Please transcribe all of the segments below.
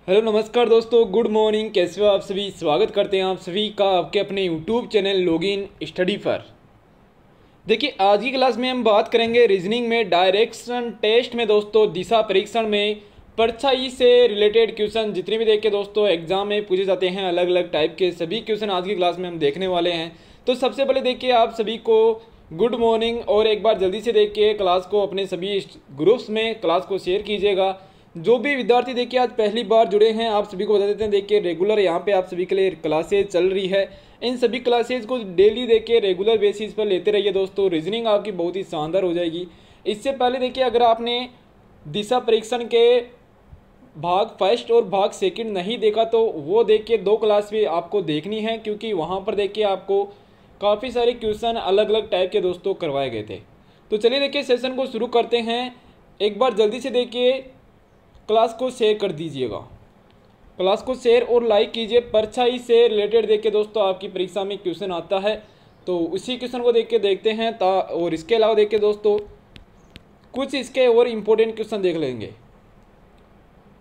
Hello नमस्कार दोस्तों, good morning. कैसे हो आप सभी? स्वागत करते हैं आप सभी का आपके अपने यूट्यूब चैनल लॉगिन स्टडी पर। देखिए, आज की क्लास में हम बात करेंगे रीजनिंग में डायरेक्शन टेस्ट में दोस्तों दिशा परीक्षण में परछाई से रिलेटेड क्वेश्चन जितने भी देखिए दोस्तों एग्जाम में पूछे जाते हैं, अलग अलग टाइप के सभी क्वेश्चन आज की क्लास में हम देखने वाले हैं। तो सबसे पहले देखिए आप सभी को गुड मॉर्निंग, और एक बार जल्दी से देखिए क्लास को अपने सभी ग्रुप्स में क्लास को शेयर कीजिएगा। जो भी विद्यार्थी देखिए आज पहली बार जुड़े हैं, आप सभी को बता देते हैं, देखिए रेगुलर यहाँ पे आप सभी के लिए क्लासेज चल रही है। इन सभी क्लासेज को डेली देखिए रेगुलर बेसिस पर लेते रहिए दोस्तों, रीजनिंग आपकी बहुत ही शानदार हो जाएगी। इससे पहले देखिए अगर आपने दिशा परीक्षण के भाग फर्स्ट और भाग सेकंड नहीं देखा तो वो देखिए दो क्लास भी आपको देखनी है, क्योंकि वहाँ पर देखिए आपको काफ़ी सारे क्वेश्चन अलग अलग टाइप के दोस्तों करवाए गए थे। तो चलिए देखिए सेशन को शुरू करते हैं। एक बार जल्दी से देखिए क्लास को शेयर कर दीजिएगा, क्लास को शेयर और लाइक कीजिए। परछाई से रिलेटेड देखिए दोस्तों आपकी परीक्षा में क्वेश्चन आता है, तो उसी क्वेश्चन को देख के देखते हैं और इसके अलावा देखिए दोस्तों कुछ इसके और इम्पोर्टेंट क्वेश्चन देख लेंगे।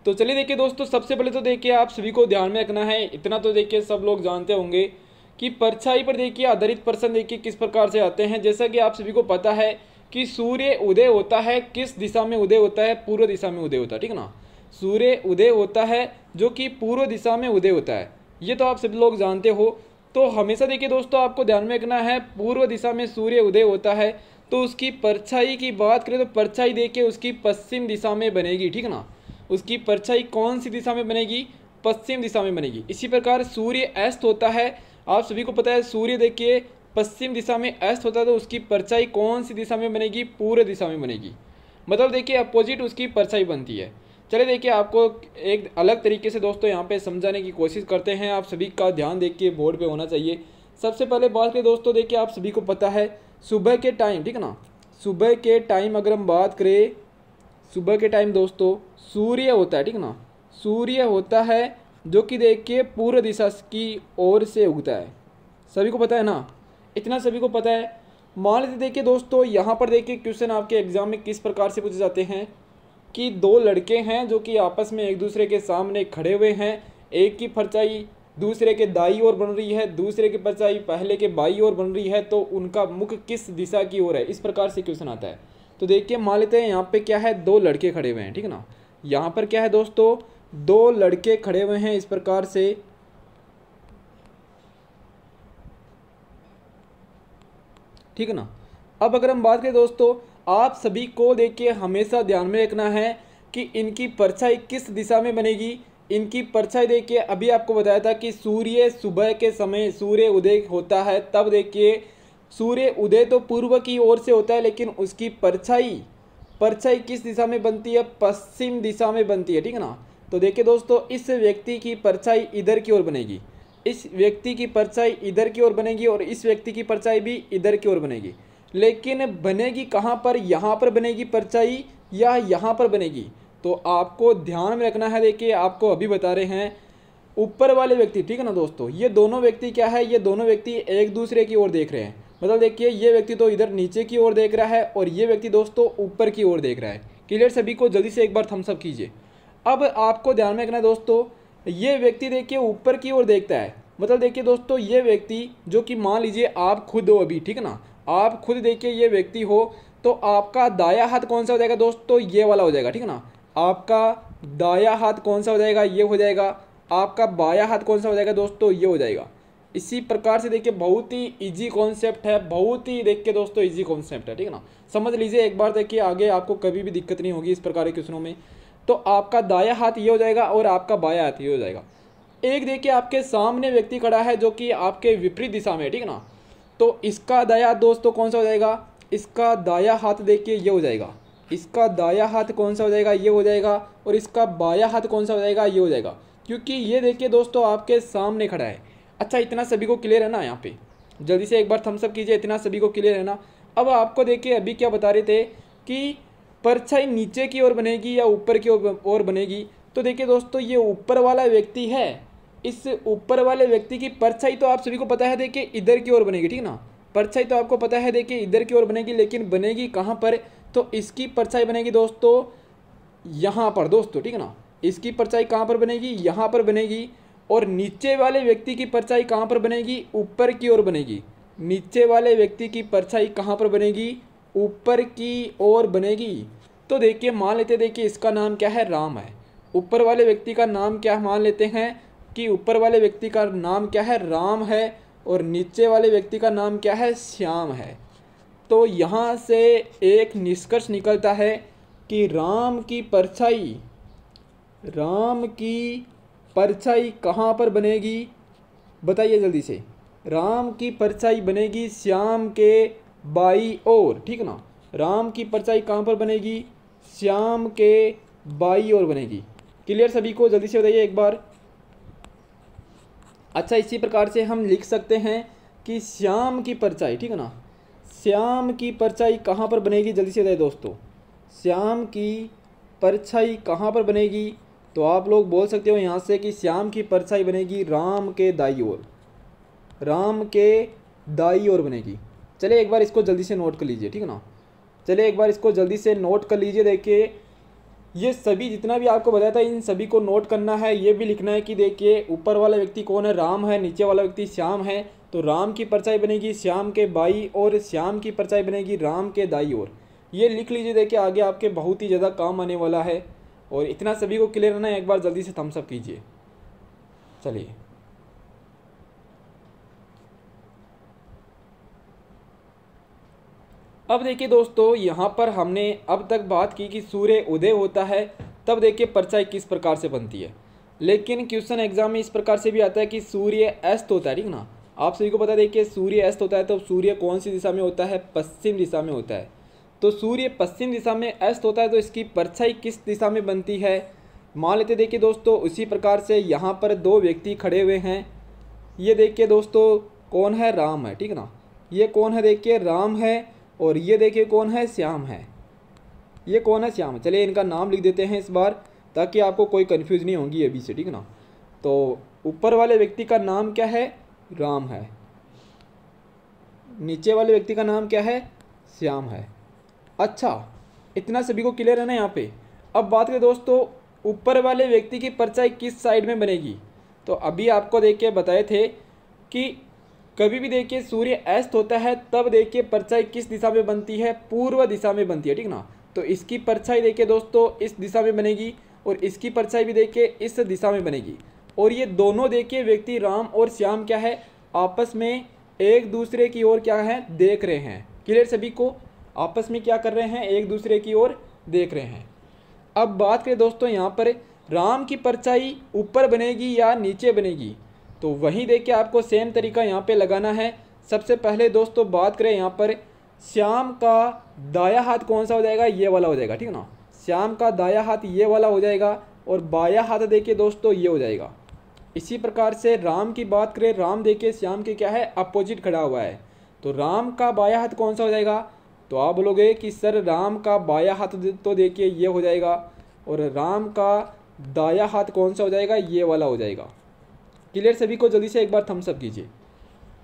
तो चलिए देखिए दोस्तों, सबसे पहले तो देखिए आप सभी को ध्यान में रखना है, इतना तो देखिए सब लोग जानते होंगे कि परछाई पर देखिए आधारित प्रश्न देखिए किस प्रकार से आते हैं। जैसा कि आप सभी को पता है कि सूर्य उदय होता है, किस दिशा में उदय होता है? पूर्व दिशा में उदय होता है, ठीक है ना। सूर्य उदय होता है जो कि पूर्व दिशा में उदय होता है, ये तो आप सभी लोग जानते हो। तो हमेशा देखिए दोस्तों आपको ध्यान में रखना है, पूर्व दिशा में सूर्य उदय होता है तो उसकी परछाई की बात करें तो परछाई देखिए उसकी पश्चिम दिशा में बनेगी, ठीक है ना। उसकी परछाई कौन सी दिशा में बनेगी? पश्चिम दिशा में बनेगी। इसी प्रकार सूर्य अस्त होता है, आप सभी को पता है सूर्य देखिए पश्चिम दिशा में अस्त होता है तो उसकी परछाई कौन सी दिशा में बनेगी? पूर्व दिशा में बनेगी। मतलब देखिए अपोजिट उसकी परछाई बनती है। चलिए देखिए आपको एक अलग तरीके से दोस्तों यहाँ पे समझाने की कोशिश करते हैं, आप सभी का ध्यान देखिए बोर्ड पे होना चाहिए। सबसे पहले बात करें दोस्तों, देखिए आप सभी को पता है सुबह के टाइम, ठीक है ना, सुबह के टाइम अगर हम बात करें, सुबह के टाइम दोस्तों सूर्य होता है, ठीक है ना, सूर्य होता है जो कि देखिए पूर्व दिशा की ओर से उगता है। सभी को पता है ना, इतना सभी को पता है। मान लीजिए देखिए दोस्तों यहाँ पर देखिए क्वेश्चन आपके एग्जाम में किस प्रकार से पूछे जाते हैं कि दो लड़के हैं जो कि आपस में एक दूसरे के सामने खड़े हुए हैं, एक की परछाई दूसरे के दाईं ओर बन रही है, दूसरे की परछाई पहले के बाईं ओर बन रही है, तो उनका मुख किस दिशा की ओर है? इस प्रकार से क्वेश्चन आता है। तो देखिए मान लेते हैं यहाँ पे क्या है, दो लड़के खड़े हुए हैं, ठीक है ना। यहाँ पर क्या है दोस्तों, दो लड़के खड़े हुए हैं इस प्रकार से, ठीक है ना। अब अगर हम बात करें दोस्तों, आप सभी को देखिए हमेशा ध्यान में रखना है कि इनकी परछाई किस दिशा में बनेगी। इनकी परछाई देखिए अभी आपको बताया था कि सूर्य सुबह के समय सूर्य उदय होता है, तब देखिए सूर्य उदय तो पूर्व की ओर से होता है, लेकिन उसकी परछाई परछाई किस दिशा में बनती है? पश्चिम दिशा में बनती है, ठीक है ना। तो देखिए दोस्तों इस व्यक्ति की परछाई इधर की ओर बनेगी, इस व्यक्ति की परछाई इधर की ओर बनेगी और इस व्यक्ति की परछाई भी इधर की ओर बनेगी। लेकिन बनेगी कहाँ पर? यहाँ पर बनेगी परछाई या यहाँ पर बनेगी? तो आपको ध्यान में रखना है, देखिए आपको अभी बता रहे हैं ऊपर वाले व्यक्ति, ठीक है ना दोस्तों, ये दोनों व्यक्ति क्या है, ये दोनों व्यक्ति एक दूसरे की ओर देख रहे हैं। मतलब देखिए ये व्यक्ति तो इधर नीचे की ओर देख रहा है और ये व्यक्ति दोस्तों ऊपर की ओर देख रहा है। क्लियर सभी को? जल्दी से एक बार थम्स अप कीजिए। अब आपको ध्यान में रखना है दोस्तों, ये व्यक्ति देखिए ऊपर की ओर देखता है। मतलब देखिए दोस्तों ये व्यक्ति जो कि मान लीजिए आप खुद हो अभी, ठीक है ना, आप खुद देखिए ये व्यक्ति हो, तो आपका दाया हाथ कौन सा हो जाएगा दोस्तों? ये वाला हो जाएगा, ठीक है ना। आपका दाया हाथ कौन सा हो जाएगा? ये हो जाएगा। आपका बाया हाथ कौन सा हो जाएगा दोस्तों? ये हो जाएगा। इसी प्रकार से देखिए बहुत ही इजी कॉन्सेप्ट है, बहुत ही देखिए दोस्तों इजी कॉन्सेप्ट है, ठीक है ना। समझ लीजिए एक बार, देखिए आगे आपको कभी भी दिक्कत नहीं होगी इस प्रकार के क्वेश्चनों में। तो आपका दाया हाथ ये हो जाएगा और आपका बाया हाथ ये हो जाएगा। एक देखिए आपके सामने व्यक्ति खड़ा है जो कि आपके विपरीत दिशा में है, ठीक है ना। तो इसका दाया हाथ दोस्तों कौन सा हो जाएगा? इसका दाया हाथ देखिए ये हो जाएगा। इसका दाया हाथ कौन सा हो जाएगा? ये हो जाएगा। और इसका बाया हाथ कौन सा हो जाएगा? ये हो जाएगा, क्योंकि ये देखिए दोस्तों आपके सामने खड़ा है। अच्छा, इतना सभी को क्लियर है ना? यहाँ पे जल्दी से एक बार थम्स अप कीजिए, इतना सभी को क्लियर है ना? अब आपको देखिए अभी क्या बता रहे थे कि परछाई नीचे की ओर बनेगी या ऊपर की ओर बनेगी। तो देखिए दोस्तों ये ऊपर वाला व्यक्ति है, इस ऊपर वाले व्यक्ति की परछाई तो आप सभी को पता है देखिए इधर की ओर बनेगी, ठीक है ना। परछाई तो आपको पता है देखिए इधर की ओर बनेगी, लेकिन बनेगी कहाँ पर? तो इसकी परछाई बनेगी दोस्तों यहाँ पर दोस्तों, ठीक है ना। इसकी परछाई कहाँ पर बनेगी, यहाँ पर बनेगी। और नीचे वाले व्यक्ति की परछाई कहाँ पर बनेगी, ऊपर की ओर बनेगी। नीचे वाले व्यक्ति की परछाई कहाँ पर बनेगी, ऊपर की ओर बनेगी। तो देखिए मान लेते, देखिए इसका नाम क्या है, राम है। ऊपर वाले व्यक्ति का नाम क्या मान लेते हैं कि ऊपर वाले व्यक्ति का नाम क्या है, राम है। और नीचे वाले व्यक्ति का नाम क्या है, श्याम है। तो यहाँ से एक निष्कर्ष निकलता है कि राम की परछाई कहाँ पर बनेगी, बताइए जल्दी से। राम की परछाई बनेगी श्याम के बाई ओर, ठीक ना। राम की परछाई कहाँ पर बनेगी, श्याम के बाई ओर बनेगी। क्लियर सभी को, जल्दी से बताइए एक बार। अच्छा, इसी प्रकार से हम लिख सकते हैं कि श्याम की परछाई, ठीक है ना, श्याम की परछाई कहाँ पर बनेगी, जल्दी से बताइए दोस्तों। श्याम की परछाई कहाँ पर बनेगी, तो आप लोग बोल सकते हो यहाँ से कि श्याम की परछाई बनेगी राम के दाई ओर, राम के दाई ओर बनेगी। चलिए एक बार इसको जल्दी से नोट कर लीजिए, ठीक है ना। चलिए एक बार इसको जल्दी से नोट कर लीजिए। देखिए ये सभी जितना भी आपको बताया था इन सभी को नोट करना है। ये भी लिखना है कि देखिए ऊपर वाला व्यक्ति कौन है, राम है, नीचे वाला व्यक्ति श्याम है। तो राम की परछाई बनेगी श्याम के बाई और श्याम की परछाई बनेगी राम के दाई ओर। ये लिख लीजिए, देखिए आगे आपके बहुत ही ज़्यादा काम आने वाला है। और इतना सभी को क्लियर रहना है, एक बार जल्दी से थम्स अप कीजिए। चलिए अब देखिए दोस्तों, यहाँ पर हमने अब तक बात की कि सूर्य उदय होता है तब देखिए परछाई किस प्रकार से बनती है। लेकिन क्वेश्चन एग्जाम में इस प्रकार से भी आता है कि सूर्य अस्त होता है, ठीक ना। आप सभी को पता है, देखिए सूर्य अस्त होता है तो सूर्य कौन सी दिशा में होता है, पश्चिम दिशा में होता है। तो सूर्य पश्चिम दिशा में अस्त होता है तो इसकी परछाई किस दिशा में बनती है, मान लेते देखिए दोस्तों। उसी प्रकार से यहाँ पर दो व्यक्ति खड़े हुए हैं। ये देखिए दोस्तों कौन है, राम है, ठीक ना। ये कौन है, देखिए राम है। और ये देखिए कौन है, श्याम है। ये कौन है, श्याम। चलिए इनका नाम लिख देते हैं इस बार, ताकि आपको कोई कन्फ्यूज नहीं होगी अभी से, ठीक ना। तो ऊपर वाले व्यक्ति का नाम क्या है, राम है। नीचे वाले व्यक्ति का नाम क्या है, श्याम है। अच्छा, इतना सभी को क्लियर है ना यहाँ पे। अब बात करें दोस्तों, ऊपर वाले व्यक्ति की परछाई किस साइड में बनेगी। तो अभी आपको देखिए बताए थे कि कभी भी देखिए सूर्य अस्त होता है तब देखिए परछाई किस दिशा में बनती है, पूर्व दिशा में बनती है, ठीक ना। तो इसकी परछाई देखिए दोस्तों इस दिशा में बनेगी और इसकी परछाई भी देखिए इस दिशा में बनेगी। और ये दोनों देखिए व्यक्ति राम और श्याम क्या है, आपस में एक दूसरे की ओर क्या है, देख रहे हैं। क्लियर सभी को, आपस में क्या कर रहे हैं, एक दूसरे की ओर देख रहे हैं। अब बात करें दोस्तों, यहाँ पर राम की परछाई ऊपर बनेगी या नीचे बनेगी, तो वहीं देखिए आपको सेम तरीका यहाँ पे लगाना है। सबसे पहले दोस्तों बात करें यहाँ पर, श्याम का दाया हाथ कौन सा हो जाएगा, ये वाला हो जाएगा, ठीक है ना। श्याम का दाया हाथ ये वाला हो जाएगा और बाया हाथ देखिए दोस्तों ये हो जाएगा। इसी प्रकार से राम की बात करें, राम देखिए श्याम के क्या है, अपोजिट खड़ा हुआ है। तो राम का बाया हाथ कौन सा हो जाएगा, तो आप बोलोगे कि सर राम का बाया हाथ तो देखिए ये हो जाएगा और राम का दाया हाथ कौन सा हो जाएगा, ये वाला हो जाएगा। क्लियर सभी को, जल्दी से एक बार थम्स अप कीजिए।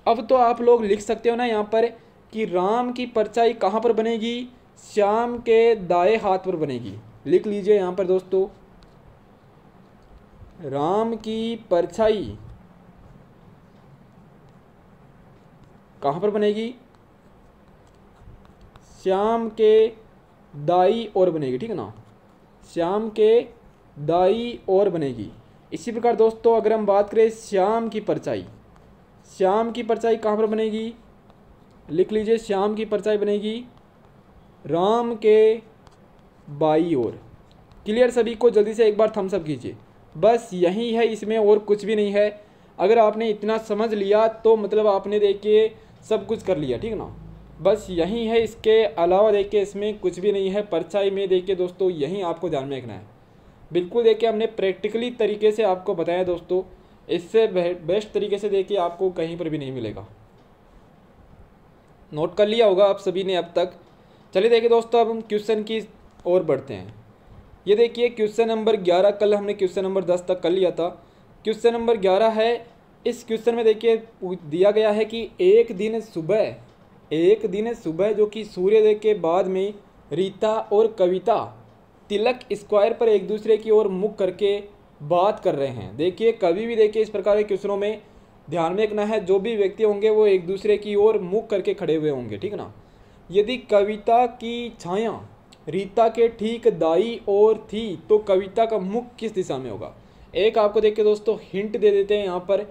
अब तो आप लोग लिख सकते हो ना यहाँ पर कि राम की परछाई कहाँ पर बनेगी, श्याम के दाएं हाथ पर बनेगी। लिख लीजिए यहाँ पर दोस्तों, राम की परछाई कहाँ पर बनेगी, श्याम के दाई ओर बनेगी, ठीक है ना। श्याम के दाई ओर बनेगी। इसी प्रकार दोस्तों अगर हम बात करें श्याम की परछाई, श्याम की परछाई कहाँ पर बनेगी, लिख लीजिए श्याम की परछाई बनेगी राम के बाई ओर। क्लियर सभी को, जल्दी से एक बार थम्स अप कीजिए। बस यही है, इसमें और कुछ भी नहीं है। अगर आपने इतना समझ लिया तो मतलब आपने देखिए सब कुछ कर लिया, ठीक है ना। बस यही है, इसके अलावा देखिए इसमें कुछ भी नहीं है। परछाई में देखिए दोस्तों यही आपको ध्यान में रखना है। बिल्कुल देखिए हमने प्रैक्टिकली तरीके से आपको बताया दोस्तों, इससे बेस्ट तरीके से देखिए आपको कहीं पर भी नहीं मिलेगा। नोट कर लिया होगा आप सभी ने अब तक। चलिए देखिए दोस्तों अब हम क्वेश्चन की ओर बढ़ते हैं। ये देखिए क्वेश्चन नंबर 11, कल हमने क्वेश्चन नंबर 10 तक कर लिया था। क्वेश्चन नंबर 11 है। इस क्वेश्चन में देखिए दिया गया है कि एक दिन सुबह जो कि सूर्योदय के बाद में रीता और कविता तिलक स्क्वायर पर एक दूसरे की ओर मुख करके बात कर रहे हैं। देखिए कभी भी देखिए इस प्रकार के क्वेश्चनों में ध्यान में रखना है, जो भी व्यक्ति होंगे वो एक दूसरे की ओर मुख करके खड़े हुए होंगे, ठीक है ना। यदि कविता की छाया रीता के ठीक दाई ओर थी तो कविता का मुख किस दिशा में होगा। एक आपको देखिए दोस्तों हिंट दे देते हैं यहाँ पर।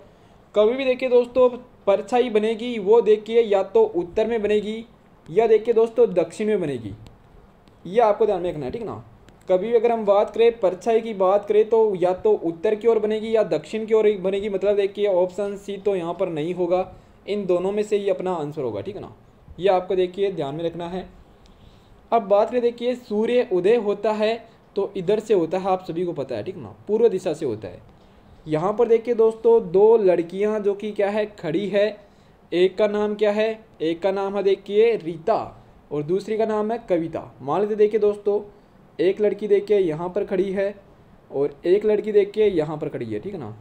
कभी भी देखिए दोस्तों परछाई बनेगी वो देखिए या तो उत्तर में बनेगी या देखिए दोस्तों दक्षिण में बनेगी, ये आपको ध्यान में रखना है, ठीक ना। कभी भी अगर हम बात करें परछाई की बात करें तो या तो उत्तर की ओर बनेगी या दक्षिण की ओर बनेगी। मतलब देखिए ऑप्शन सी तो यहाँ पर नहीं होगा, इन दोनों में से ये अपना आंसर होगा, ठीक है ना। ये आपको देखिए ध्यान में रखना है। अब बात करें देखिए सूर्य उदय होता है तो इधर से होता है, आप सभी को पता है, ठीक ना, पूर्व दिशा से होता है। यहाँ पर देखिए दोस्तों दो लड़कियाँ जो कि क्या है खड़ी है, एक का नाम क्या है, एक का नाम है देखिए रीता और दूसरी का नाम है कविता। मान लेते देखिए दोस्तों एक लड़की देखिए यहाँ पर खड़ी है और एक लड़की देखिए यहाँ पर खड़ी है, ठीक है ना।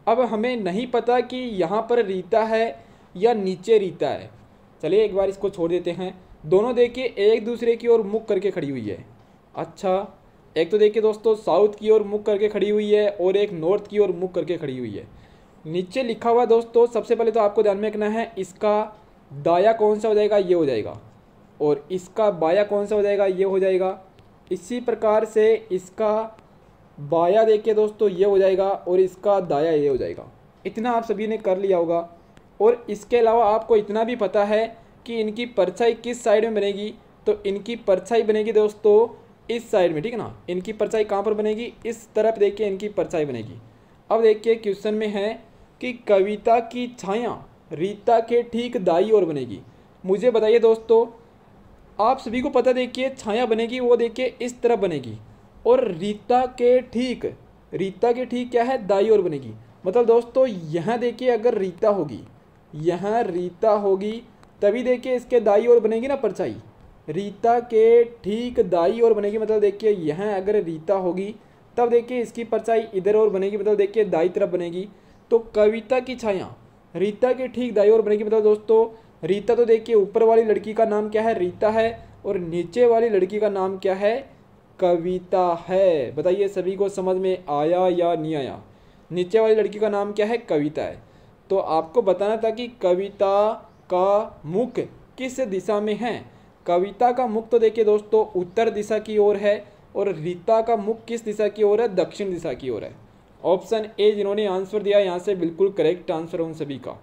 अब हमें नहीं पता कि यहाँ पर रीता है या नीचे रीता है। चलिए एक बार इसको छोड़ देते हैं। दोनों देखिए एक दूसरे की ओर मुख करके खड़ी हुई है। अच्छा, एक तो देखिए दोस्तों साउथ की ओर मुख करके खड़ी हुई है और एक नॉर्थ की ओर मुख करके खड़ी हुई है। नीचे लिखा हुआ दोस्तों सबसे पहले तो आपको ध्यान में रखना है, इसका दाया कौन सा हो जाएगा, ये हो जाएगा, और इसका बाया कौन सा हो जाएगा, ये हो जाएगा। इसी प्रकार से इसका बाया देखिए दोस्तों ये हो जाएगा और इसका दाया ये हो जाएगा। इतना आप सभी ने कर लिया होगा। और इसके अलावा आपको इतना भी पता है कि इनकी परछाई किस साइड में बनेगी, तो इनकी परछाई बनेगी दोस्तों इस साइड में, ठीक है ना। इनकी परछाई कहाँ पर बनेगी, इस तरफ देखिए इनकी परछाई बनेगी। अब देखिए क्वेश्चन में है कि कविता की छाया रीता के ठीक दाई ओर बनेगी। मुझे बताइए दोस्तों, आप सभी को पता देखिए छाया बनेगी वो देखिए इस तरफ बनेगी और रीता के ठीक क्या है, दाई ओर बनेगी। मतलब दोस्तों यहाँ देखिए अगर रीता होगी, यहाँ रीता होगी तभी देखिए इसके दाई ओर बनेगी ना परछाई, रीता के ठीक दाई ओर बनेगी। मतलब देखिए यहाँ अगर रीता होगी तब देखिए इसकी परछाई इधर और बनेगी, मतलब देखिए दाई तरफ बनेगी। तो कविता की छाया रीता के ठीक दाई ओर बनेगी। मतलब दोस्तों रीता तो देखिए ऊपर वाली लड़की का नाम क्या है, रीता है, और नीचे वाली लड़की का नाम क्या है, कविता है। बताइए सभी को समझ में आया या नहीं आया। नीचे वाली लड़की का नाम क्या है, कविता है। तो आपको बताना था कि कविता का मुख किस दिशा में है। कविता का मुख तो देखिए दोस्तों उत्तर दिशा की ओर है और रीता का मुख किस दिशा की ओर है, दक्षिण दिशा की ओर है। ऑप्शन ए जिन्होंने आंसर दिया यहाँ से बिल्कुल करेक्ट आंसर उन सभी का।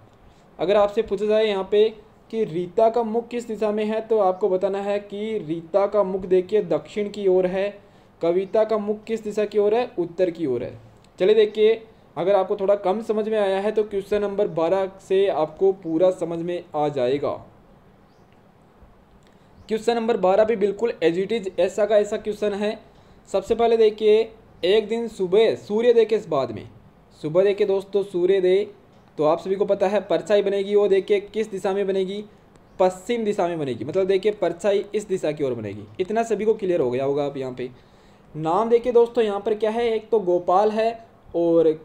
अगर आपसे पूछा जाए यहाँ पे कि रीता का मुख किस दिशा में है तो आपको बताना है कि रीता का मुख देखिए दक्षिण की ओर है, कविता का मुख किस दिशा की ओर है, उत्तर की ओर है। चलिए देखिए अगर आपको थोड़ा कम समझ में आया है तो क्वेश्चन नंबर 12 से आपको पूरा समझ में आ जाएगा। क्वेश्चन नंबर 12 भी बिल्कुल एज इट इज ऐसा का ऐसा क्वेश्चन है। सबसे पहले देखिए एक दिन सुबह सूर्योदय के बाद में, सुबह देखिए दोस्तों सूर्योदय तो आप सभी को पता है परछाई बनेगी वो देखिए किस दिशा में बनेगी, पश्चिम दिशा में बनेगी। मतलब देखिए परछाई इस दिशा की ओर बनेगी। इतना सभी को क्लियर हो गया होगा। आप यहाँ पे नाम देखिए दोस्तों यहाँ पर क्या है, एक तो गोपाल है और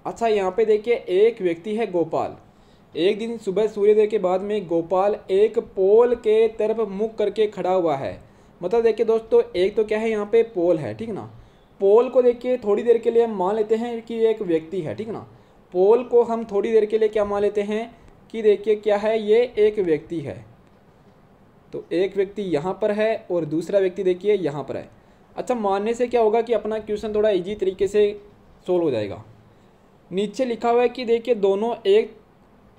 अच्छा यहाँ पे देखिए एक व्यक्ति है गोपाल। एक दिन सुबह सूर्योदय के बाद में गोपाल एक पोल के तरफ मुख करके खड़ा हुआ है। मतलब देखिए दोस्तों एक तो क्या है यहाँ पे पोल है, ठीक ना। पोल को देखिए थोड़ी देर के लिए हम मान लेते हैं कि एक व्यक्ति है, ठीक ना। पोल को हम थोड़ी देर के लिए क्या मान लेते हैं कि देखिए क्या है, ये एक व्यक्ति है। तो एक व्यक्ति यहाँ पर है और दूसरा व्यक्ति देखिए यहाँ पर है। अच्छा मानने से क्या होगा कि अपना क्वेश्चन थोड़ा इजी तरीके से सोल्व हो जाएगा। नीचे लिखा हुआ है कि देखिए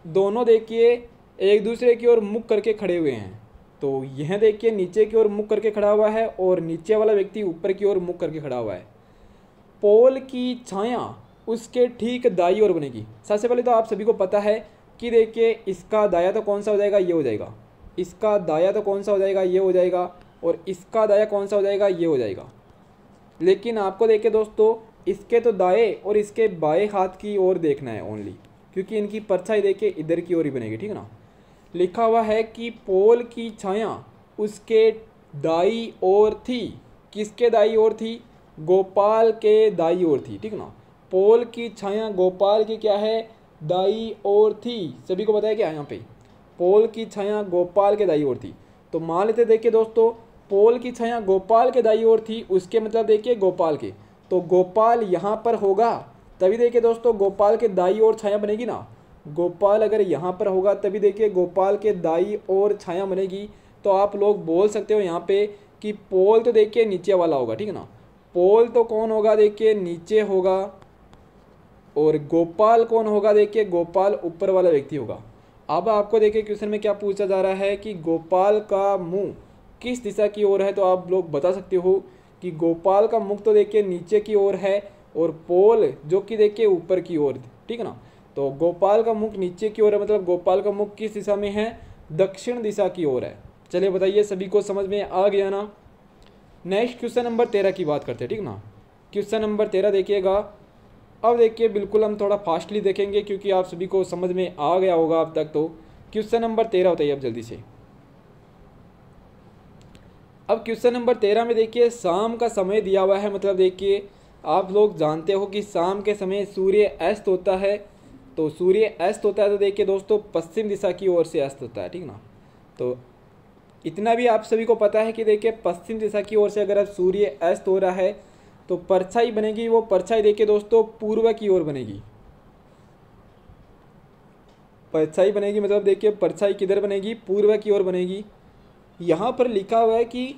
दोनों देखिए एक दूसरे की ओर मुख करके खड़े हुए हैं। तो यह देखिए नीचे की ओर मुख करके खड़ा हुआ है और नीचे वाला व्यक्ति ऊपर की ओर मुख करके खड़ा हुआ है। पोल की छाया उसके ठीक दाई ओर बनेगी। सबसे पहले तो आप सभी को पता है कि देखिए इसका दाया तो कौन सा हो जाएगा, ये हो जाएगा। इसका दाया तो कौन सा हो जाएगा, ये हो जाएगा। और इसका दाया कौन सा हो जाएगा, ये हो जाएगा। लेकिन आपको देखिए दोस्तों इसके तो दाएं और इसके बाएं हाथ की ओर देखना है ओनली, क्योंकि इनकी परछाई देखिए इधर की ओर ही बनेगी, ठीक है ना। लिखा हुआ है कि पोल की छाया उसके दाई ओर थी। किसके दाई ओर थी, गोपाल के दाई ओर थी, ठीक ना। पोल की छाया गोपाल की क्या है, दाई ओर थी। सभी को बताया क्या यहाँ पे, पोल की छाया गोपाल के दाई ओर थी। तो मान लेते देखिए दोस्तों पोल की छाया गोपाल के दाई ओर थी, उसके मतलब देखिए गोपाल के, तो गोपाल यहाँ पर होगा तभी देखिए दोस्तों गोपाल के दाई ओर छाया बनेगी ना। गोपाल अगर यहाँ पर होगा तभी देखिए गोपाल के दाई ओर छाया बनेगी। तो आप लोग बोल सकते हो यहाँ पे कि पोल तो देखिए नीचे वाला होगा, ठीक है ना। पोल तो कौन होगा देखिए नीचे होगा, और गोपाल कौन होगा देखिए गोपाल ऊपर वाला व्यक्ति होगा। अब आपको देखिए क्वेश्चन में क्या पूछा जा रहा है कि गोपाल का मुंह किस दिशा की ओर है, तो आप लोग बता सकते हो कि गोपाल का मुख तो देखिए नीचे की ओर है और पोल जो कि देखिए ऊपर की ओर, ठीक है ना। तो गोपाल का मुख नीचे की ओर है, मतलब गोपाल का मुख किस दिशा में है, दक्षिण दिशा की ओर है। चलिए बताइए सभी को समझ में आ गया ना। नेक्स्ट क्वेश्चन नंबर 13 की बात करते हैं, ठीक ना। क्वेश्चन नंबर 13 देखिएगा। अब देखिए बिल्कुल हम थोड़ा फास्टली देखेंगे क्योंकि आप सभी को समझ में आ गया होगा अब तक। तो क्वेश्चन नंबर 13 बताइए अब जल्दी से। अब क्वेश्चन नंबर 13 में देखिए शाम का समय दिया हुआ है, मतलब देखिए आप लोग जानते हो कि शाम के समय सूर्य अस्त होता है। तो सूर्य अस्त होता है तो देखिए दोस्तों पश्चिम दिशा की ओर से अस्त होता है, ठीक ना। तो इतना भी आप सभी को पता है कि देखिए पश्चिम दिशा की ओर से अगर अब सूर्य अस्त हो रहा है तो परछाई बनेगी, वो परछाई देखिए दोस्तों पूर्व की ओर बनेगी। परछाई बनेगी मतलब देखिए परछाई किधर बनेगी, पूर्व की ओर बनेगी। यहाँ पर लिखा हुआ है कि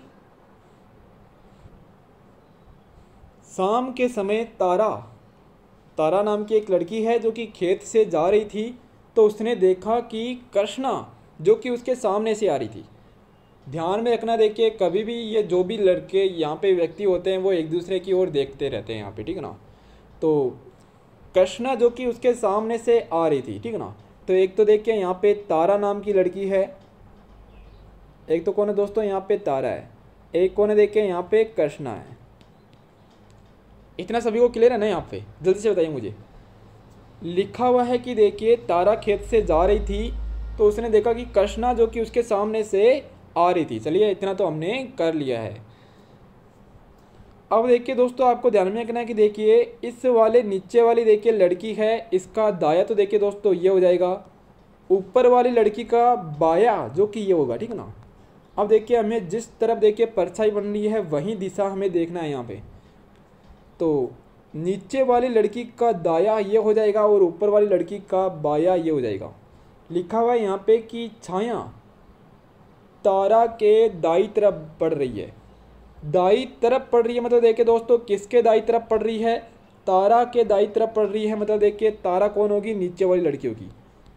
शाम के समय तारा नाम की एक लड़की है जो कि खेत से जा रही थी, तो उसने देखा कि कृष्णा जो कि उसके सामने से आ रही थी। ध्यान में रखना देखिए कभी भी ये जो भी लड़के यहाँ पे व्यक्ति होते हैं वो एक दूसरे की ओर देखते रहते हैं यहाँ पे, ठीक है ना। तो कृष्णा जो कि उसके सामने से आ रही थी, ठीक है ना। तो एक तो देखिए यहाँ पे तारा नाम की लड़की है, एक तो कौन है दोस्तों यहाँ पे तारा है, एक कौन है देखिए यहाँ पे कृष्णा है। इतना सभी को क्लियर है ना। यहाँ पे जल्दी से बताइए मुझे। लिखा हुआ है कि देखिए तारा खेत से जा रही थी तो उसने देखा कि कृष्णा जो कि उसके सामने से आ रही थी। चलिए इतना तो हमने कर लिया है। अब देखिए दोस्तों आपको ध्यान में रखना है कि देखिए इस वाले नीचे वाली देखिए लड़की है, इसका दाया तो देखिए दोस्तों ये हो जाएगा, ऊपर वाली लड़की का बाया जो कि ये होगा, ठीक है ना। अब देखिए हमें जिस तरफ देखिए परछाई बन रही है वही दिशा हमें देखना है यहाँ पे। तो नीचे वाली लड़की का दाया ये हो जाएगा और ऊपर वाली लड़की का बाया ये हो जाएगा। लिखा हुआ है यहाँ पे कि छाया तारा के दाई तरफ पड़ रही है। दाई तरफ पड़ रही है मतलब देखिए दोस्तों किसके दाई तरफ पड़ रही है, तारा के दाई तरफ पड़ रही है। मतलब देखिए तारा कौन होगी, नीचे वाली लड़की होगी।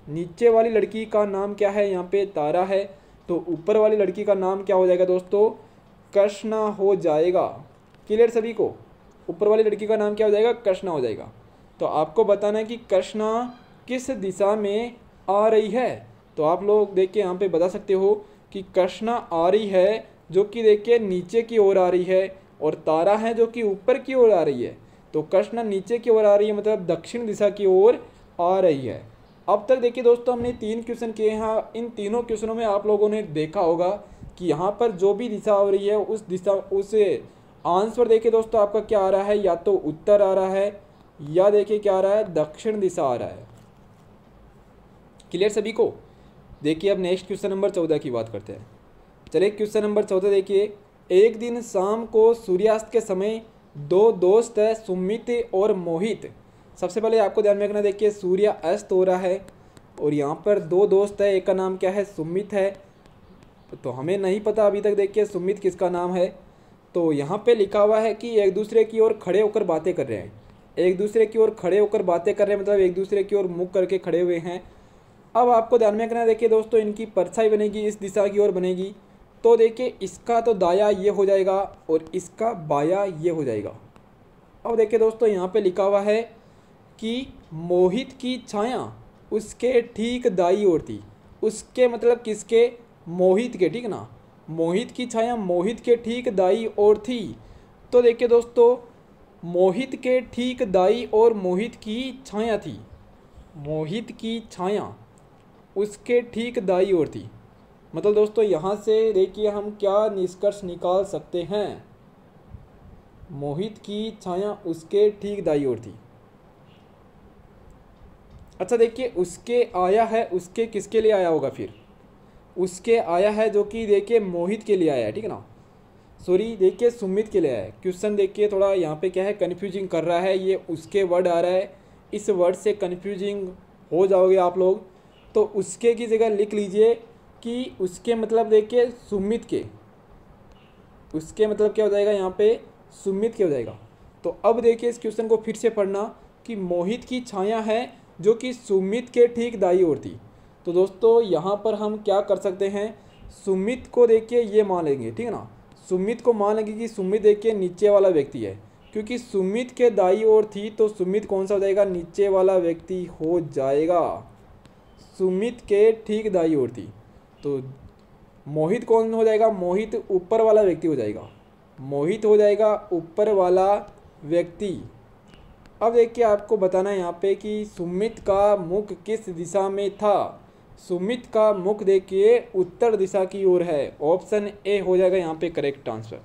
नीचे वाली लड़की का नाम क्या है, यहाँ पे तारा है। तो ऊपर वाली लड़की का नाम क्या हो जाएगा दोस्तों, कृष्णा हो जाएगा। क्लियर सभी को। ऊपर वाली लड़की का नाम क्या हो जाएगा, कृष्णा हो जाएगा। तो आपको बताना है कि कृष्णा किस दिशा में आ रही है। तो आप लोग देखिए यहाँ पे बता सकते हो कि कृष्णा आ रही है जो कि देखिए नीचे की ओर आ रही है, और तारा है जो कि ऊपर की ओर आ रही है। तो कृष्णा नीचे की ओर आ रही है मतलब दक्षिण दिशा की ओर आ रही है। अब तक देखिए दोस्तों हमने 3 क्वेश्चन किए हैं। इन तीनों क्वेश्चनों में आप लोगों ने देखा होगा कि यहाँ पर जो भी दिशा हो रही है उस दिशा उस आंसर देखिए दोस्तों आपका क्या आ रहा है, या तो उत्तर आ रहा है या देखिए क्या आ रहा है, दक्षिण दिशा आ रहा है। क्लियर सभी को। देखिए अब नेक्स्ट क्वेश्चन नंबर 14 की बात करते हैं। चलिए क्वेश्चन नंबर 14 देखिए। एक दिन शाम को सूर्यास्त के समय 2 दोस्त है, सुमित और मोहित। सबसे पहले आपको ध्यान में रखना देखिए सूर्य अस्त हो रहा है और यहाँ पर 2 दोस्त है, एक का नाम क्या है, सुमित है। तो हमें नहीं पता अभी तक देखिए सुमित किसका नाम है। तो यहाँ पे लिखा हुआ है कि एक दूसरे की ओर खड़े होकर बातें कर रहे हैं। एक दूसरे की ओर खड़े होकर बातें कर रहे हैं मतलब एक दूसरे की ओर मुख करके खड़े हुए हैं। अब आपको ध्यान में रखना देखिए दोस्तों इनकी परछाई बनेगी इस दिशा की ओर बनेगी। तो देखिए इसका तो दाया ये हो जाएगा और इसका बाया ये हो जाएगा। अब देखिए दोस्तों यहाँ पे लिखा हुआ है कि मोहित की छाया उसके ठीक दाई ओर थी। उसके मतलब किसके, मोहित के, ठीक ना। मोहित की छाया मोहित के ठीक दाई ओर थी। तो देखिए दोस्तों मोहित के ठीक दाई और मोहित की छाया थी। मोहित की छाया उसके ठीक दाई ओर थी। मतलब दोस्तों यहाँ से देखिए हम क्या निष्कर्ष निकाल सकते हैं, मोहित की छाया उसके ठीक दाई ओर थी। अच्छा देखिए उसके आया है, उसके किसके लिए आया होगा, फिर उसके आया है जो कि देखिए मोहित के लिए आया है, ठीक है ना। सॉरी देखिए सुमित के लिए है क्वेश्चन। देखिए थोड़ा यहाँ पे क्या है कन्फ्यूजिंग कर रहा है, ये उसके वर्ड आ रहा है, इस वर्ड से कन्फ्यूजिंग हो जाओगे आप लोग। तो उसके की जगह लिख लीजिए कि उसके मतलब देखिए सुमित के, उसके मतलब क्या हो जाएगा यहाँ पे सुमित क्या हो जाएगा। तो अब देखिए इस क्वेश्चन को फिर से पढ़ना कि मोहित की छाया है जो कि सुमित के ठीक दाई ओर थी। तो दोस्तों यहाँ पर हम क्या कर सकते हैं, सुमित को देखिए ये मान लेंगे, ठीक है ना, सुमित को मान लेंगे कि सुमित देखिए नीचे वाला व्यक्ति है, क्योंकि सुमित के दाई ओर थी तो सुमित कौन सा हो जाएगा, नीचे वाला व्यक्ति हो जाएगा, सुमित के ठीक दाई ओर थी। तो मोहित कौन हो जाएगा, मोहित ऊपर वाला व्यक्ति हो जाएगा, मोहित हो जाएगा ऊपर वाला व्यक्ति। अब देखिए आपको बताना है यहाँ पे कि सुमित का मुख किस दिशा में था। सुमित का मुख देखिए उत्तर दिशा की ओर है, ऑप्शन ए हो जाएगा यहाँ पे करेक्ट आंसर।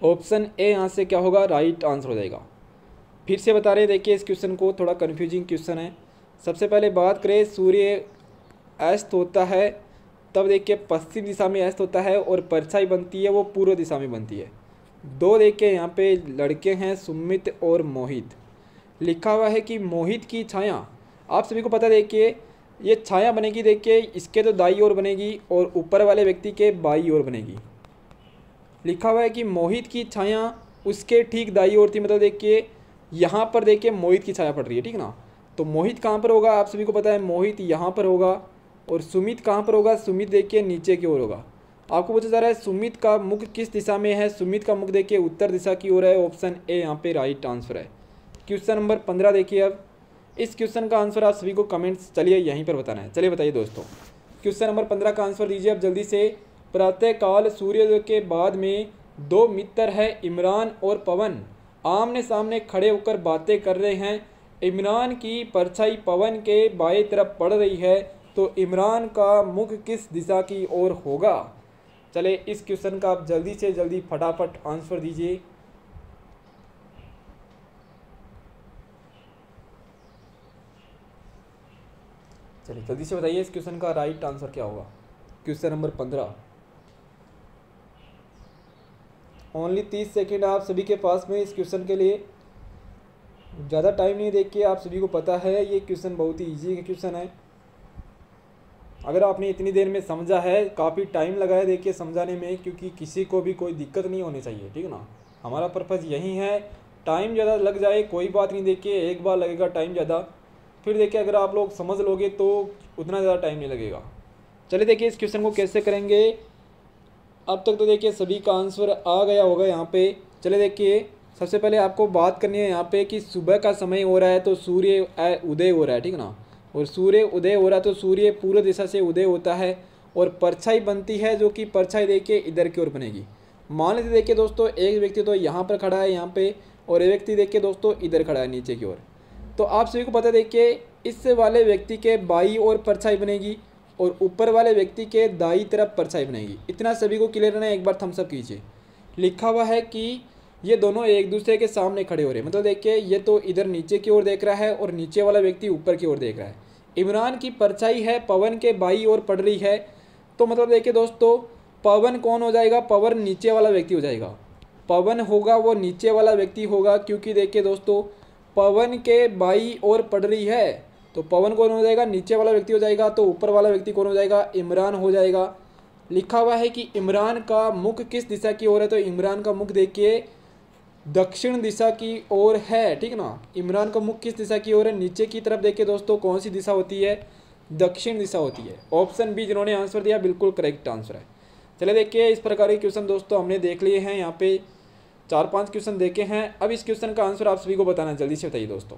ऑप्शन ए यहाँ से क्या होगा, राइट आंसर हो जाएगा। फिर से बता रहे हैं देखिए इस क्वेश्चन को, थोड़ा कन्फ्यूजिंग क्वेश्चन है। सबसे पहले बात करें, सूर्य अस्त होता है तब देखिए पश्चिम दिशा में अस्त होता है और परछाई बनती है वो पूर्व दिशा में बनती है। दो देखिए यहाँ पे लड़के हैं सुमित और मोहित, लिखा हुआ है कि मोहित की छाया, आप सभी को पता देखिए ये छाया बनेगी देखिए इसके तो दाई ओर बनेगी और ऊपर वाले व्यक्ति के बाई ओर बनेगी। लिखा हुआ है कि मोहित की छाया उसके ठीक दाई ओर थी, मतलब देखिए यहाँ पर देखिए मोहित की छाया पड़ रही है, ठीक ना। तो मोहित कहाँ पर होगा, आप सभी को पता है मोहित यहाँ पर होगा, और सुमित कहाँ पर होगा, सुमित देखिए नीचे की ओर होगा। आपको पूछा जा रहा है सुमित का मुख किस दिशा में है, सुमित का मुख देखिए उत्तर दिशा की ओर है, ऑप्शन ए यहाँ पे राइट आंसर है। क्वेश्चन नंबर 15 देखिए, अब इस क्वेश्चन का आंसर आप सभी को कमेंट्स चलिए यहीं पर बताना है। चलिए बताइए दोस्तों, क्वेश्चन नंबर 15 का आंसर दीजिए अब जल्दी से। प्रातःकाल सूर्योदय के बाद में दो मित्र है इमरान और पवन आमने सामने खड़े होकर बातें कर रहे हैं। इमरान की परछाई पवन के बाएं तरफ पड़ रही है, तो इमरान का मुख किस दिशा की ओर होगा। चले इस क्वेश्चन का आप जल्दी से जल्दी फटाफट आंसर दीजिए। चलिए जल्दी से बताइए इस क्वेश्चन का राइट आंसर क्या होगा। क्वेश्चन नंबर 15, ओनली 30 सेकेंड आप सभी के पास में इस क्वेश्चन के लिए, ज़्यादा टाइम नहीं। देखिए आप सभी को पता है ये क्वेश्चन बहुत ही ईजी क्वेश्चन है। अगर आपने इतनी देर में समझा है, काफ़ी टाइम लगा है देखिए समझाने में, क्योंकि किसी को भी कोई दिक्कत नहीं होनी चाहिए, ठीक है ना। हमारा पर्पज़ यही है, टाइम ज़्यादा लग जाए कोई बात नहीं, देखिए एक बार लगेगा टाइम ज़्यादा, फिर देखिए अगर आप लोग समझ लोगे तो उतना ज़्यादा टाइम नहीं लगेगा। चलिए देखिए इस क्वेश्चन को कैसे करेंगे। अब तक तो देखिए सभी का आंसर आ गया होगा यहाँ पे। चलिए देखिए सबसे पहले आपको बात करनी है यहाँ पे कि सुबह का समय हो रहा है तो सूर्य उदय हो रहा है, ठीक है ना, और सूर्य उदय हो रहा है तो सूर्य पूर्व दिशा से उदय होता है और परछाई बनती है, जो कि परछाई देखिए इधर की ओर बनेगी। मान लेते देखिए दोस्तों एक व्यक्ति तो यहाँ पर खड़ा है यहाँ पे, और एक व्यक्ति देखिए दोस्तों इधर खड़ा है नीचे की ओर। तो आप सभी को पता देखिए इस वाले व्यक्ति के बाई ओर परछाई बनेगी और ऊपर वाले व्यक्ति के दाई तरफ परछाई बनेगी। इतना सभी को क्लियर है, एक बार थम्स अप कीजिए। लिखा हुआ है कि ये दोनों एक दूसरे के सामने खड़े हो रहे हैं, मतलब देखिए ये तो इधर नीचे की ओर देख रहा है और नीचे वाला व्यक्ति ऊपर की ओर देख रहा है। इमरान की परछाई है पवन के बाई ओर पड़ रही है, तो मतलब देखिए दोस्तों पवन कौन हो जाएगा, पवन नीचे वाला व्यक्ति हो जाएगा। पवन होगा वो नीचे वाला व्यक्ति होगा, क्योंकि देखिए दोस्तों पवन के बाई ओर पड़ रही है, तो पवन कौन हो जाएगा, नीचे वाला व्यक्ति हो जाएगा। तो ऊपर वाला व्यक्ति कौन हो जाएगा, इमरान हो जाएगा। लिखा हुआ है कि इमरान का मुख किस दिशा की ओर है, तो इमरान का मुख देखिए दक्षिण दिशा की ओर है, ठीक है ना। इमरान का मुख किस दिशा की ओर है, नीचे की तरफ देखिए दोस्तों कौन सी दिशा होती है, दक्षिण दिशा होती है। ऑप्शन बी जिन्होंने आंसर दिया बिल्कुल करेक्ट आंसर है। चलिए देखिए इस प्रकार के क्वेश्चन दोस्तों हमने देख लिए हैं, यहाँ पे 4-5 क्वेश्चन देखे हैं। अब इस क्वेश्चन का आंसर आप सभी को बताना है, जल्दी से बताइए दोस्तों।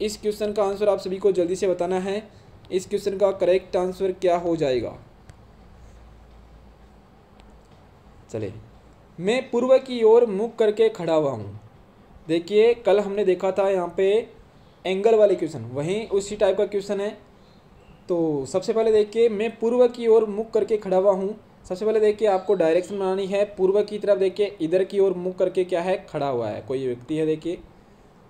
इस क्वेश्चन का आंसर आप सभी को जल्दी से बताना है, इस क्वेश्चन का करेक्ट आंसर क्या हो जाएगा। चलिए, मैं पूर्व की ओर मुख करके खड़ा हुआ हूँ। देखिए कल हमने देखा था यहाँ पे एंगल वाले क्वेश्चन, वहीं उसी टाइप का क्वेश्चन है। तो सबसे पहले देखिए मैं पूर्व की ओर मुख करके खड़ा हुआ हूँ। सबसे पहले देखिए आपको डायरेक्शन बनानी है, पूर्व की तरफ देखिए इधर की ओर मुख करके क्या है, खड़ा हुआ है, कोई व्यक्ति है। देखिए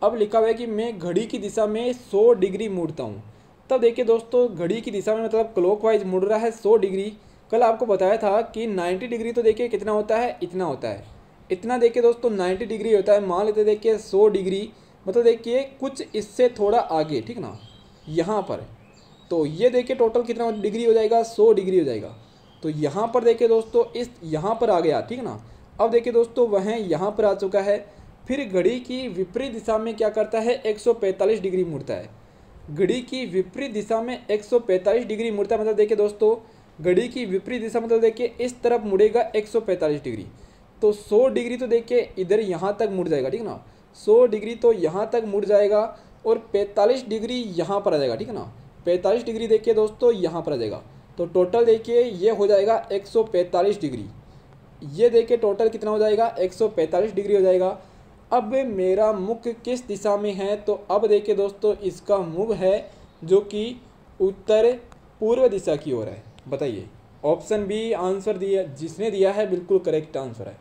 अब लिखा हुआ है कि मैं घड़ी की दिशा में 100 डिग्री मुड़ता हूँ, तब देखिए दोस्तों घड़ी की दिशा में मतलब क्लॉकवाइज मुड़ रहा है 100 डिग्री। कल आपको बताया था कि 90 डिग्री तो देखिए कितना होता है, इतना होता है, इतना देखिए दोस्तों 90 डिग्री होता है। मान लेते देखिए 100 डिग्री मतलब देखिए कुछ इससे थोड़ा आगे, ठीक ना, यहाँ पर। तो ये देखिए टोटल कितना डिग्री हो जाएगा, 100 डिग्री हो जाएगा। तो यहाँ पर देखिए दोस्तों इस यहाँ पर आ गया, ठीक ना। अब देखिए दोस्तों वह यहाँ पर आ चुका है। फिर घड़ी की विपरीत दिशा में क्या करता है, 145 डिग्री मुड़ता है। घड़ी की विपरीत दिशा में 145 डिग्री मुड़ता है। मतलब देखिए दोस्तों घड़ी की विपरीत दिशा मतलब देखिए इस तरफ मुड़ेगा 145 डिग्री। तो 100 डिग्री तो देखिए इधर यहाँ तक मुड़ जाएगा, ठीक ना। 100 डिग्री तो यहाँ तक मुड़ जाएगा और 45 डिग्री यहाँ पर आ जाएगा, ठीक है ना। 45 डिग्री देखिए दोस्तों यहाँ पर आ जाएगा। तो टोटल देखिए ये हो जाएगा 145 डिग्री। ये देखिए टोटल कितना हो जाएगा, 145 डिग्री हो जाएगा। अब मेरा मुख किस दिशा में है, तो अब देखिए दोस्तों इसका मुख है जो कि उत्तर पूर्व दिशा की ओर है। बताइए, ऑप्शन बी आंसर दिया जिसने दिया है बिल्कुल करेक्ट आंसर है।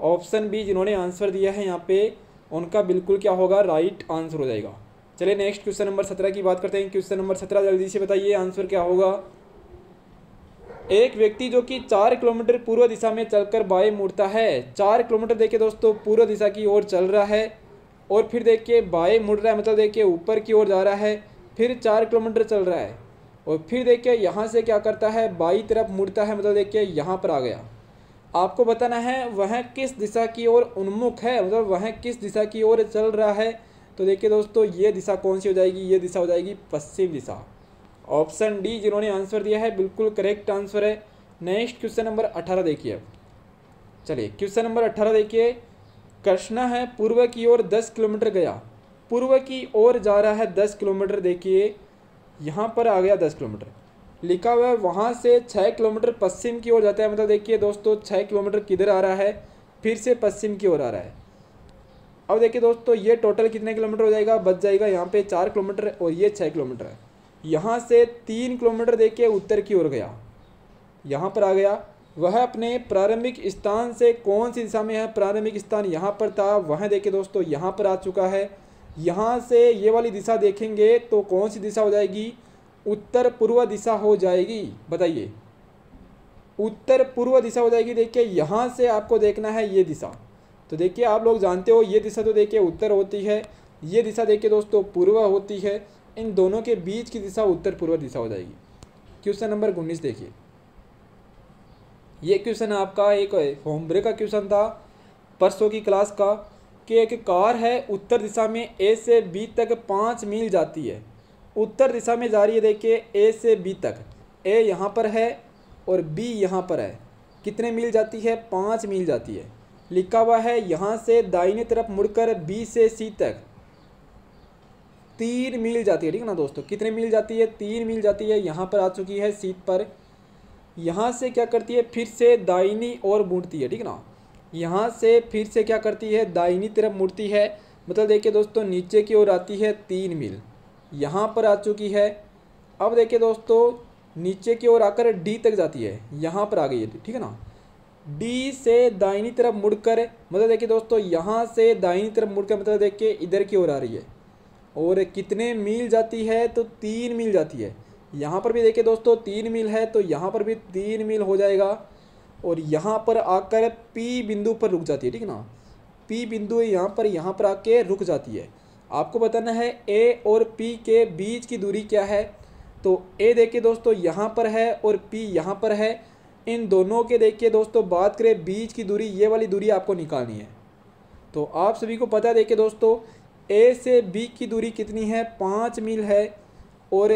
ऑप्शन बी जिन्होंने आंसर दिया है यहाँ पे उनका बिल्कुल क्या होगा, राइट आंसर हो जाएगा। चलिए नेक्स्ट क्वेश्चन नंबर 17 की बात करते हैं। क्वेश्चन नंबर 17 जल्दी से बताइए आंसर क्या होगा। एक व्यक्ति जो कि 4 किलोमीटर पूर्व दिशा में चलकर बाएं मुड़ता है। 4 किलोमीटर देखिए दोस्तों पूर्व दिशा की ओर चल रहा है और फिर देखिए बाएं मुड़ रहा है, मतलब देखिए ऊपर की ओर जा रहा है। फिर 4 किलोमीटर चल रहा है और फिर देखिए यहाँ से क्या करता है, बाई तरफ मुड़ता है, मतलब देखिए यहाँ पर आ गया। आपको बताना है वह किस दिशा की ओर उन्मुख है, मतलब वह किस दिशा की ओर चल रहा है। तो देखिए दोस्तों ये दिशा कौन सी हो जाएगी, ये दिशा हो जाएगी पश्चिम दिशा। ऑप्शन डी जिन्होंने आंसर दिया है बिल्कुल करेक्ट आंसर है। नेक्स्ट क्वेश्चन नंबर 18 देखिए। अब चलिए क्वेश्चन नंबर 18 देखिए। कृष्णा है पूर्व की ओर 10 किलोमीटर गया। पूर्व की ओर जा रहा है 10 किलोमीटर, देखिए यहाँ पर आ गया 10 किलोमीटर लिखा हुआ है। वहाँ से 6 किलोमीटर पश्चिम की ओर जाता है, मतलब देखिए दोस्तों 6 किलोमीटर किधर आ रहा है, फिर से पश्चिम की ओर आ रहा है। अब देखिए दोस्तों ये टोटल कितने किलोमीटर हो जाएगा, बच जाएगा यहाँ पे 4 किलोमीटर और ये 6 किलोमीटर है। यहाँ से 3 किलोमीटर देखिए उत्तर की ओर गया, यहाँ पर आ गया। वह अपने प्रारंभिक स्थान से कौन सी दिशा में है, प्रारंभिक स्थान यहाँ पर था, वह देखिए दोस्तों यहाँ पर आ चुका है। यहाँ से ये वाली दिशा देखेंगे तो कौन सी दिशा हो जाएगी, उत्तर पूर्व दिशा हो जाएगी। बताइए, उत्तर पूर्व दिशा हो जाएगी। देखिए यहाँ से आपको देखना है ये दिशा, तो देखिए आप लोग जानते हो ये दिशा तो देखिए उत्तर होती है, ये दिशा देखिए दोस्तों पूर्व होती है। इन दोनों के बीच की दिशा उत्तर पूर्व दिशा हो जाएगी। क्वेश्चन नंबर 19 देखिए। ये क्वेश्चन आपका एक होमवर्क का क्वेश्चन था परसों की क्लास का, कि एक कार है उत्तर दिशा में ए से बी तक 5 मील जाती है। उत्तर दिशा में जा रही है, देखिए ए से बी तक। ए यहाँ पर है और बी यहाँ पर है। कितने मील जाती है, 5 मील जाती है। लिखा हुआ है यहाँ से दाहिने तरफ मुड़कर बी से सी तक 3 मील जाती है, ठीक है ना दोस्तों। कितने मील जाती है, 3 मील जाती है। यहाँ पर आ चुकी है सीट पर। यहाँ से क्या करती है, फिर से दाहिनी ओर मुड़ती है, ठीक है ना। यहाँ से फिर से क्या करती है, दाहिनी तरफ मुड़ती है, मतलब देखिए दोस्तों नीचे की ओर आती है 3 मील। यहाँ पर आ चुकी है। अब देखिए दोस्तों नीचे की ओर आकर डी तक जाती है, यहाँ पर आ गई है, ठीक है ना। डी से दाहिनी तरफ मुड़कर, मतलब देखिए दोस्तों यहाँ से दाहिनी तरफ मुड़कर, मतलब देखिए इधर की ओर आ रही है। और कितने मील जाती है, तो 3 मील जाती है। यहाँ पर भी देखिए दोस्तों 3 मील है, तो यहाँ पर भी 3 मील हो जाएगा। और यहाँ पर आकर पी बिंदु पर रुक जाती है, ठीक है ना। पी बिंदु यहाँ पर आके रुक जाती है। आपको बताना है ए और पी के बीच की दूरी क्या है। तो ए देखिए दोस्तों यहाँ पर है और पी यहाँ पर है। इन दोनों के देखिए दोस्तों बात करें बीच की दूरी, ये वाली दूरी आपको निकालनी है। तो आप सभी को पता है देखिए दोस्तों ए से बी की दूरी कितनी है, 5 मील है। और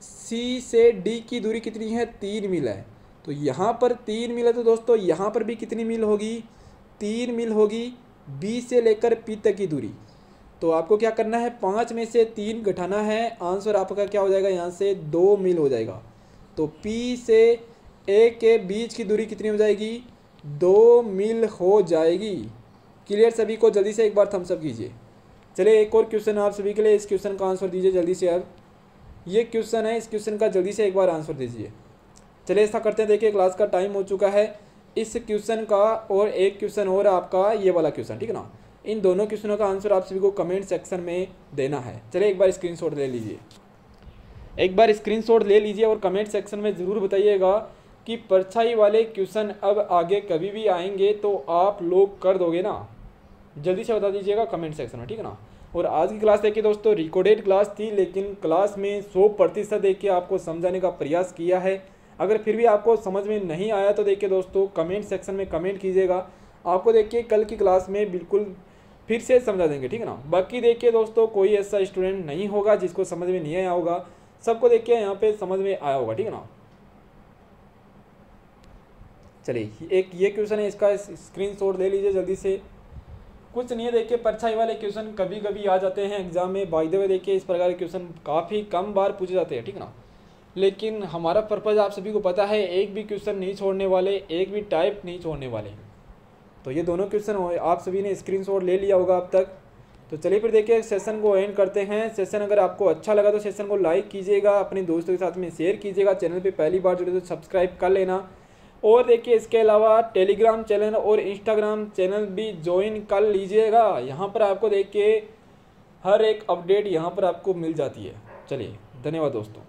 सी से डी की दूरी कितनी है, 3 मील है। तो यहाँ पर 3 मील है, तो दोस्तों यहाँ पर भी कितनी मील होगी, 3 मील होगी। बी से लेकर पी तक की दूरी, तो आपको क्या करना है, 5 में से 3 घटाना है। आंसर आपका क्या हो जाएगा, यहाँ से 2 मील हो जाएगा। तो पी से ए के बीच की दूरी कितनी हो जाएगी, 2 मील हो जाएगी। क्लियर सभी को, जल्दी से एक बार थम्स अप कीजिए। चलिए एक और क्वेश्चन आप सभी के लिए, इस क्वेश्चन का आंसर दीजिए जल्दी से। अब ये क्वेश्चन है, इस क्वेश्चन का जल्दी से एक बार आंसर दीजिए। चलिए ऐसा करते हैं, देखिए क्लास का टाइम हो चुका है। इस क्वेश्चन का और एक क्वेश्चन और आपका ये वाला क्वेश्चन, ठीक है ना। इन दोनों क्वेश्चनों का आंसर आप सभी को कमेंट सेक्शन में देना है। चलिए एक बार स्क्रीनशॉट ले लीजिए। एक बार स्क्रीनशॉट ले लीजिए और कमेंट सेक्शन में ज़रूर बताइएगा कि परछाई वाले क्वेश्चन अब आगे कभी भी आएंगे तो आप लोग कर दोगे ना। जल्दी से बता दीजिएगा कमेंट सेक्शन में, ठीक है ना। और आज की क्लास देखिए दोस्तों रिकॉर्डेड क्लास थी, लेकिन क्लास में 100% देखिए आपको समझाने का प्रयास किया है। अगर फिर भी आपको समझ में नहीं आया तो देखिए दोस्तों कमेंट सेक्शन में कमेंट कीजिएगा, आपको देखिए कल की क्लास में बिल्कुल फिर से समझा देंगे, ठीक है ना। बाकी देखिए दोस्तों कोई ऐसा स्टूडेंट नहीं होगा जिसको समझ में नहीं आया होगा, सबको देखिए यहाँ पे समझ में आया होगा, ठीक है ना। चलिए एक ये क्वेश्चन है, इसका स्क्रीनशॉट ले लीजिए जल्दी से। कुछ नहीं है, देखिए परछाई वाले क्वेश्चन कभी कभी आ जाते हैं एग्जाम में। बाय द वे देखिए इस प्रकार के क्वेश्चन काफ़ी कम बार पूछे जाते हैं, ठीक है ना। लेकिन हमारा पर्पज़ आप सभी को पता है, एक भी क्वेश्चन नहीं छोड़ने वाले, एक भी टाइप नहीं छोड़ने वाले। तो ये दोनों क्वेश्चन आप सभी ने स्क्रीनशॉट ले लिया होगा अब तक। तो चलिए फिर देखिए सेशन को एंड करते हैं। सेशन अगर आपको अच्छा लगा तो सेशन को लाइक कीजिएगा, अपने दोस्तों के साथ में शेयर कीजिएगा, चैनल पे पहली बार जुड़े तो सब्सक्राइब कर लेना। और देखिए इसके अलावा टेलीग्राम चैनल और इंस्टाग्राम चैनल भी ज्वाइन कर लीजिएगा। यहाँ पर आपको देखिए हर एक अपडेट यहाँ पर आपको मिल जाती है। चलिए धन्यवाद दोस्तों।